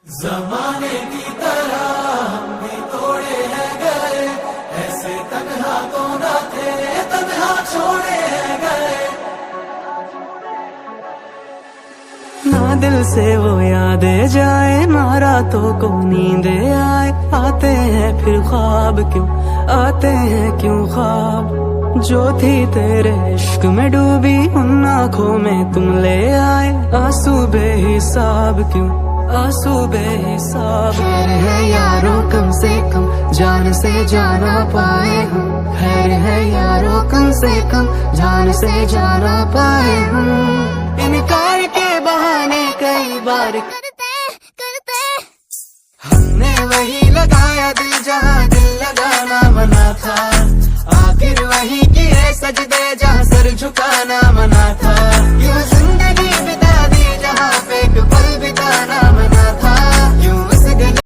जमाने की तरह हम भी तोड़े हैं गए, ऐसे तन्हा तो न थे, तन्हा छोड़े हैं गए। ना दिल से वो यादें जाए, ना रातों को नींदे आए। आते हैं फिर ख्वाब क्यों, आते हैं क्यों ख्वाब। जो थी तेरे इश्क में डूबी, उन आँखों में तुम ले आए। आंसू बेहिसाब क्यों, आंसू बेहिसाब। खैर है यारों कम से कम जान से जाना पाए हम। खैर है यारों कम से कम जान से जाना पाए हम। इनकार के बहाने कई बार करते हमने वही लगाया दिल जहाँ दिल लगाना मना था। आखिर वही किए सजदे जहाँ सर झुकाना